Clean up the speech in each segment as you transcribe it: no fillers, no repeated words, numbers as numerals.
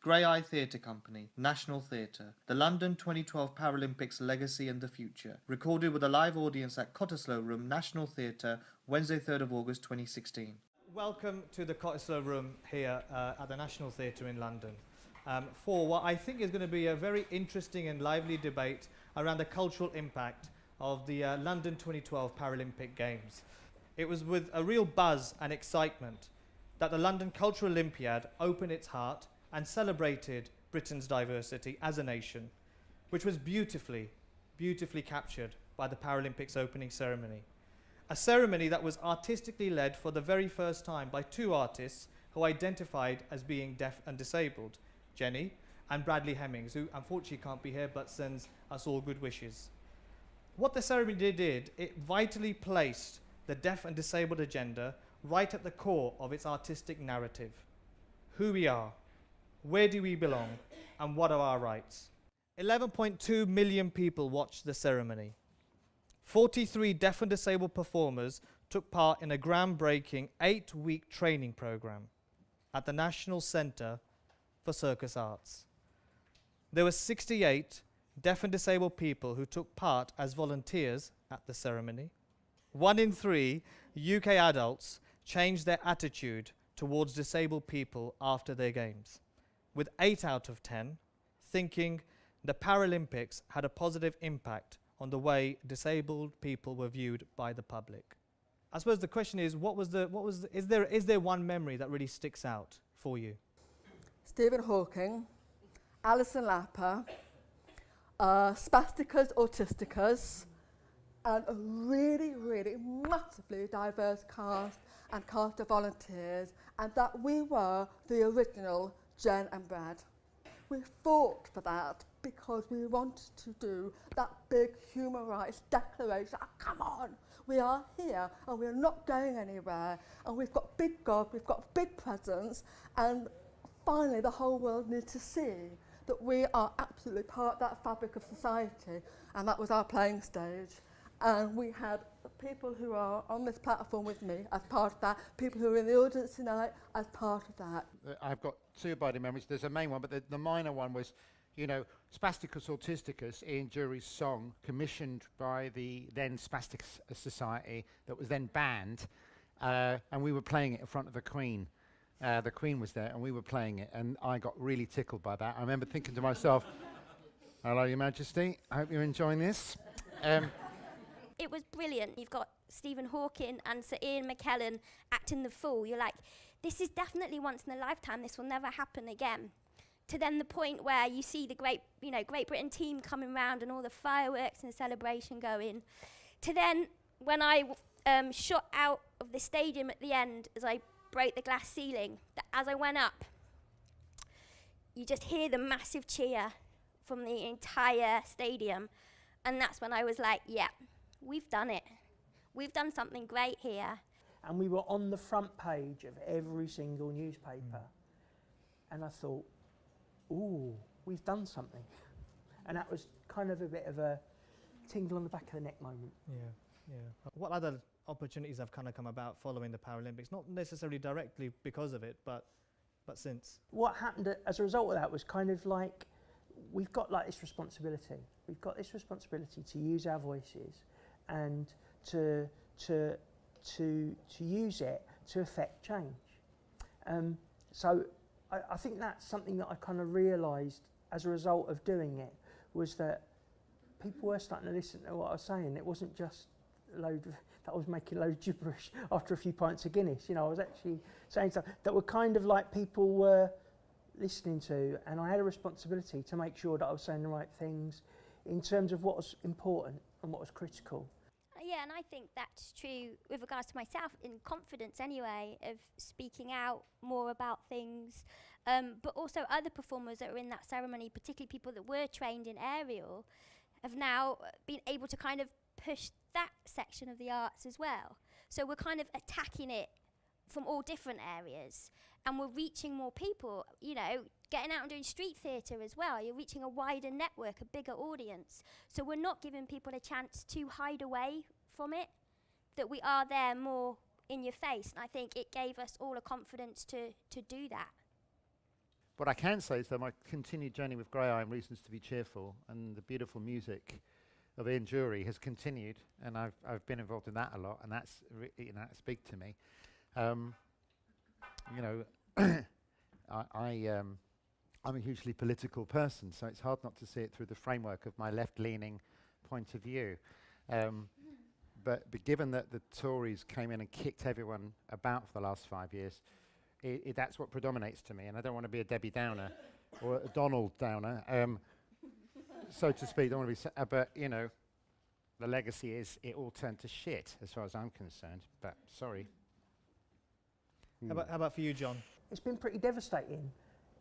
Graeae Theatre Company, National Theatre, the London 2012 Paralympics Legacy and the Future, recorded with a live audience at Cottesloe Room, National Theatre, Wednesday 3rd of August 2016. Welcome to the Cottesloe Room here at the National Theatre in London for what I think is going to be a very interesting and lively debate around the cultural impact of the London 2012 Paralympic Games. It was with a real buzz and excitement that the London Cultural Olympiad opened its heart and celebrated Britain's diversity as a nation, which was beautifully captured by the Paralympics opening ceremony. A ceremony that was artistically led for the very first time by two artists who identified as being deaf and disabled, Jenny and Bradley Hemmings, who unfortunately can't be here but sends us all good wishes. What the ceremony did, it vitally placed the deaf and disabled agenda right at the core of its artistic narrative. Who we are, where do we belong, and what are our rights? 11.2 million people watched the ceremony. 43 deaf and disabled performers took part in a groundbreaking 8-week training program at the National Centre for Circus Arts. There were 68 deaf and disabled people who took part as volunteers at the ceremony. 1 in 3 UK adults changed their attitude towards disabled people after their games, with 8 out of 10 thinking the Paralympics had a positive impact on the way disabled people were viewed by the public. I suppose the question is, is there one memory that really sticks out for you? Stephen Hawking, Alison Lapper, Spasticus Autisticus, and a really massively diverse cast of volunteers, and that we were the original Jen and Brad. We fought for that because we wanted to do that big human rights declaration. Oh, come on, we are here and we're not going anywhere, and we've got big God, we've got big presence, and finally the whole world needs to see that we are absolutely part of that fabric of society, and that was our playing stage. And we had people who are on this platform with me as part of that, people who are in the audience tonight as part of that. I've got two abiding memories. There's a main one, but the minor one was, you know, Spasticus Autisticus, Ian Dury's song, commissioned by the then Spasticus Society, that was then banned, and we were playing it in front of the Queen. The Queen was there, and we were playing it, and I got really tickled by that. I remember thinking to myself, hello, Your Majesty, I hope you're enjoying this. It was brilliant. You've got Stephen Hawking and Sir Ian McKellen acting the fool. You're like, this is definitely once in a lifetime. This will never happen again. To then the point where you see the Great Britain team coming round and all the fireworks and the celebration going. To then when I shot out of the stadium at the end as I broke the glass ceiling, that as I went up, you just hear the massive cheer from the entire stadium. And that's when I was like, yeah, we've done it. We've done something great here. And we were on the front page of every single newspaper. And I thought, ooh, we've done something. And that was kind of a bit of a tingle on the back of the neck moment. Yeah. What other opportunities have kind of come about following the Paralympics? Not necessarily directly because of it, but since. What happened as a result of that was kind of like, we've got like this responsibility. We've got this responsibility to use our voices and to use it to affect change. So I think that's something that I kind of realised as a result of doing it, was that people were starting to listen to what I was saying. It wasn't just that I was making loads of gibberish after a few pints of Guinness. You know, I was actually saying stuff that were kind of like people were listening to, and I had a responsibility to make sure that I was saying the right things in terms of what was important and what was critical. Yeah, and I think that's true with regards to myself, in confidence anyway, of speaking out more about things, but also other performers that were in that ceremony, particularly people that were trained in aerial, have now been able to kind of push that section of the arts as well. So we're kind of attacking it from all different areas, and we're reaching more people, you know, getting out and doing street theatre as well. You're reaching a wider network, a bigger audience. So we're not giving people a chance to hide away from it, that we are there more in your face. And I think it gave us all a confidence to do that. what I can say is that my continued journey with Graeae and Reasons to be Cheerful and the beautiful music of Ian Jury has continued, and I've been involved in that a lot, and that's that's big to me. I'm a hugely political person, so it's hard not to see it through the framework of my left-leaning point of view. But given that the Tories came in and kicked everyone about for the last 5 years, that's what predominates to me, and I don't want to be a Debbie Downer or a Donald Downer, so to speak. Don't want to be, but the legacy is it all turned to shit, as far as I'm concerned. But sorry. How about for you, John? It's been pretty devastating.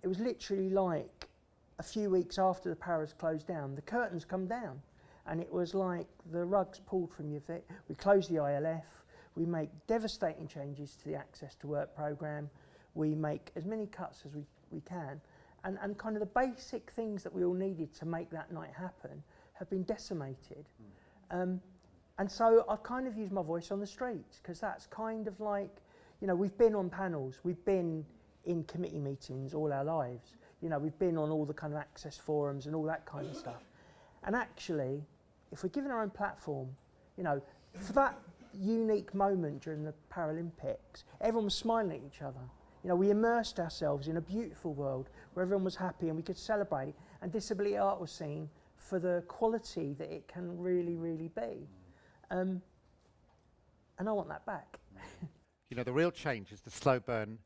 It was literally like a few weeks after the Paras closed down, the curtains come down, and it was like the rug's pulled from your feet. We close the ILF, we make devastating changes to the Access to Work programme, we make as many cuts as we can, and kind of the basic things that we all needed to make that night happen have been decimated. And so I've kind of used my voice on the streets, because that's kind of like, we've been on panels, we've been in committee meetings all our lives. We've been on all the kind of access forums and all that kind of stuff. And actually, if we're given our own platform, for that unique moment during the Paralympics, everyone was smiling at each other. We immersed ourselves in a beautiful world where everyone was happy and we could celebrate, and disability art was seen for the quality that it can really, really be. And I want that back. The real change is the slow burn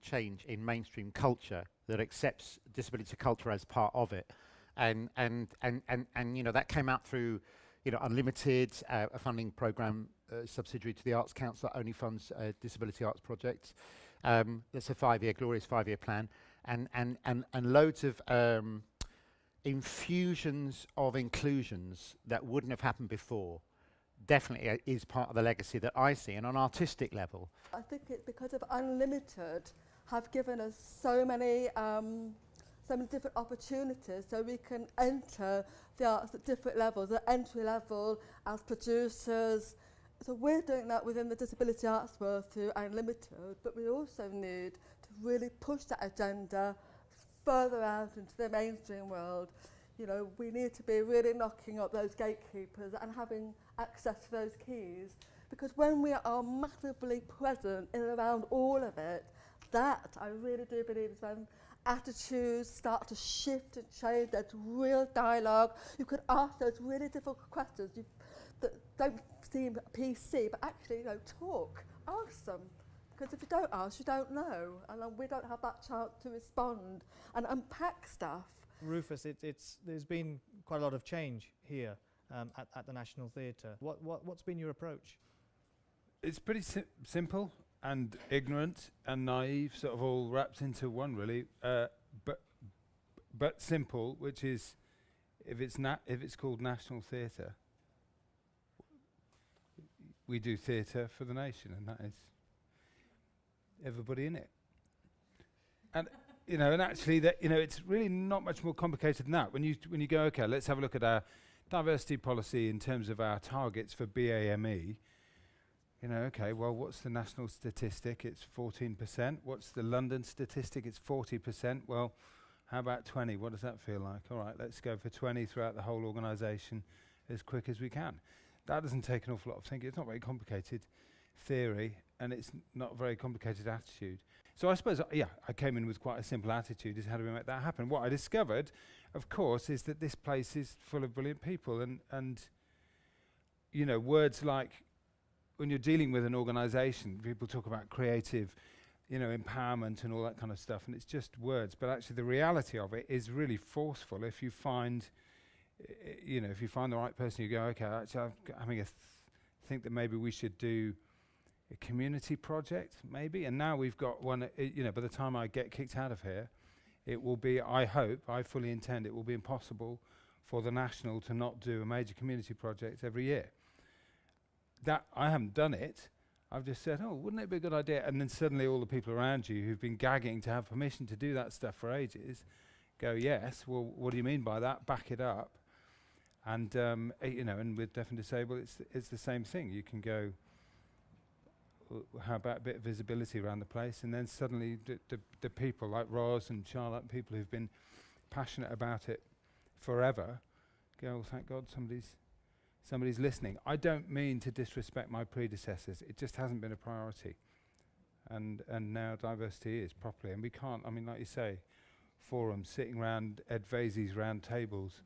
change in mainstream culture that accepts disability culture as part of it, and that came out through Unlimited, a funding program subsidiary to the Arts Council that only funds disability arts projects. That's a glorious 5-year plan, and loads of infusions of inclusions that wouldn't have happened before. Definitely is part of the legacy that I see, and on an artistic level. I think it's because of Unlimited have given us so many different opportunities, so we can enter the arts at different levels, at entry level, as producers. So we're doing that within the disability arts world through Unlimited, but we also need to really push that agenda further out into the mainstream world. We need to be really knocking up those gatekeepers and having access to those keys, because when we are massively present in and around all of it, that I really do believe is when attitudes start to shift and change. There's real dialogue. You could ask those really difficult questions that don't seem PC, but actually, talk, ask them. Because if you don't ask, you don't know, and we don't have that chance to respond and unpack stuff. Rufus, there's been quite a lot of change here at the National Theatre. What's been your approach? It's pretty simple and ignorant and naive, sort of all wrapped into one, really. But simple, which is, if it's called National Theatre, we do theatre for the nation, and that is everybody in it. And and actually, it's really not much more complicated than that. When you go, okay, let's have a look at our diversity policy in terms of our targets for BAME. Okay, well, what's the national statistic? It's 14%. What's the London statistic? It's 40%. Well, how about 20? What does that feel like? All right, let's go for 20 throughout the whole organisation as quick as we can. That doesn't take an awful lot of thinking. It's not very complicated theory, and it's not a very complicated attitude. So I suppose, I came in with quite a simple attitude, is how do we make that happen? What I discovered, of course, is that this place is full of brilliant people, and words like, when you're dealing with an organisation, people talk about creative, empowerment and all that kind of stuff, and it's just words, but actually the reality of it is really forceful. If you find, if you find the right person, you go, okay, actually I'm having think that maybe we should do a community project, maybe. And now we've got one, by the time I get kicked out of here, it will be, I fully intend, it will be impossible for the National to not do a major community project every year. That, I haven't done it. I've just said, wouldn't it be a good idea? And then suddenly all the people around you who've been gagging to have permission to do that stuff for ages go, yes, well, what do you mean by that? Back it up. And, and with deaf and disabled, it's the same thing. You can go, how about a bit of visibility around the place? And then suddenly the people like Roz and Charlotte, people who've been passionate about it forever, go, well, thank God somebody's listening. I don't mean to disrespect my predecessors. It just hasn't been a priority. And now diversity is properly. And we can't, I mean, like you say, forums, sitting round Ed Vasey's round tables.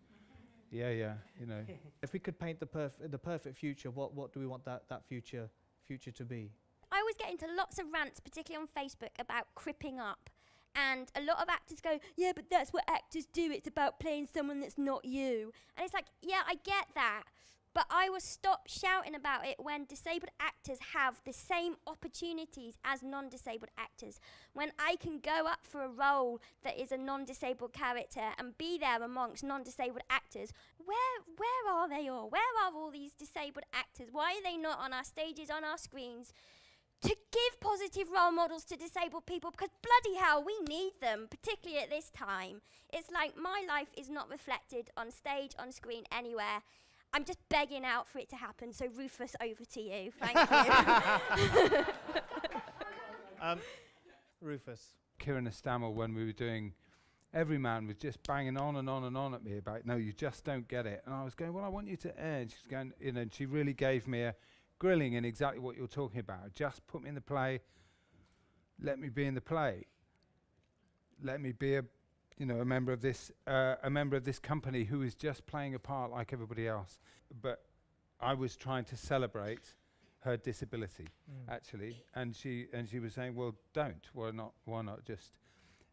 Yeah, you know. If we could paint the perfect future, what do we want that future to be? I always get into lots of rants, particularly on Facebook, about cripping up. And a lot of actors go, yeah, but that's what actors do. It's about playing someone that's not you. And it's like, yeah, I get that. But I will stop shouting about it when disabled actors have the same opportunities as non-disabled actors. When I can go up for a role that is a non-disabled character and be there amongst non-disabled actors, where are they all? Where are all these disabled actors? Why are they not on our stages, on our screens? To give positive role models to disabled people, because bloody hell, we need them, particularly at this time. It's like my life is not reflected on stage, on screen, anywhere. I'm just begging out for it to happen. So Rufus, over to you. Thank you. Rufus. Kieran Estamel, when we were doing Everyman, was just banging on and on and on at me about, no, you just don't get it. And I was going, well, I want you to air. And she's going, you know, and she really gave me a grilling in exactly what you're talking about. Just put me in the play. Let me be in the play. Let me be a member of this company who is just playing a part like everybody else. But I was trying to celebrate her disability, actually, and she was saying, well, don't. Why not just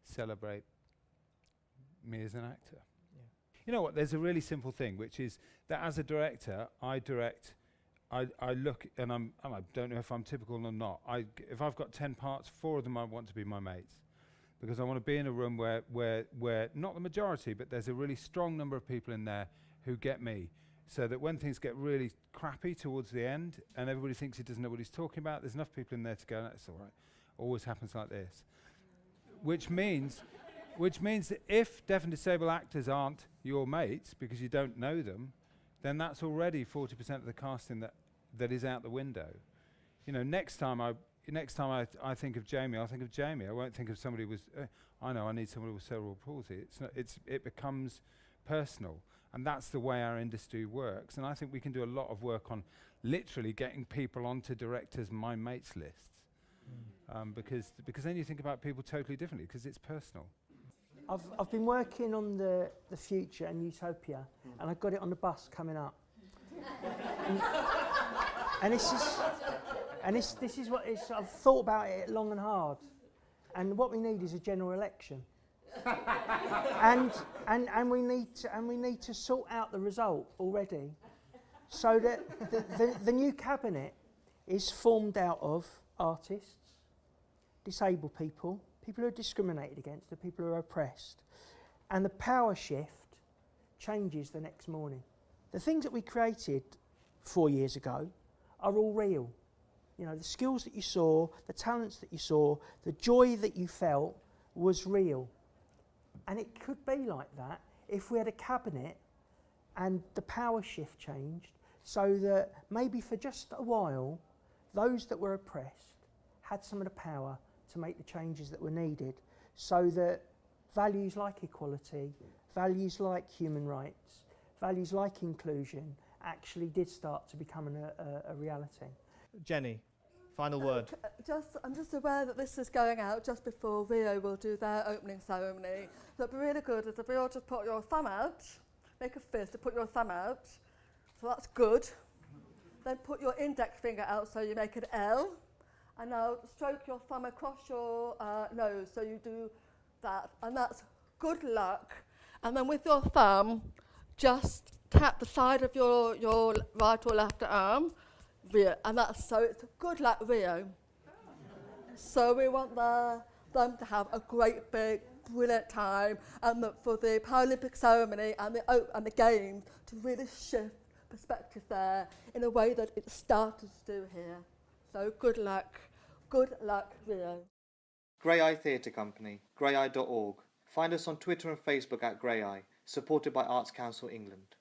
celebrate me as an actor? Yeah. You know what? There's a really simple thing, which is that as a director, I look, and I don't know if I'm typical or not. If I've got 10 parts, 4 of them I want to be my mates. Because I want to be in a room where not the majority, but there's a really strong number of people in there who get me. So that when things get really crappy towards the end and everybody thinks he doesn't know what he's talking about, there's enough people in there to go, that's all right. Always happens like this. Which means that if deaf and disabled actors aren't your mates because you don't know them, then that's already 40% of the casting that is out the window. You know, next time I think of Jamie, I'll think of Jamie. I won't think of somebody with, I know I need somebody with cerebral palsy. It becomes personal. And that's the way our industry works. And I think we can do a lot of work on literally getting people onto directors' my mates lists. Because then you think about people totally differently, because it's personal. I've been working on the future and utopia, and I got it on the bus coming up. and this is what it's. I've thought about it long and hard, and what we need is a general election, and we need to sort out the result already, so that the new cabinet is formed out of artists, disabled people who are discriminated against, the people who are oppressed, and the power shift changes the next morning. The things that we created 4 years ago are all real. You know, the skills that you saw, the talents that you saw, the joy that you felt was real. And it could be like that if we had a cabinet and the power shift changed, so that maybe for just a while, those that were oppressed had some of the power to make the changes that were needed, so that values like equality, values like human rights, values like inclusion actually did start to become a reality. Jenny, final word. I'm just aware that this is going out just before Rio will do their opening ceremony. So it'd be really good if you all just put your thumb out, make a fist to put your thumb out. So that's good. Then put your index finger out so you make an L. And now stroke your thumb across your nose, so you do that, and that's good luck. And then with your thumb, just tap the side of your right or left arm, Rio, and it's good luck, Rio. So we want them to have a great, big, brilliant time, and for the Paralympic ceremony and the games to really shift perspective there in a way that it started to do here. So good luck, Rio. Graeae Theatre Company, graeae.org. Find us on Twitter and Facebook at Graeae, supported by Arts Council England.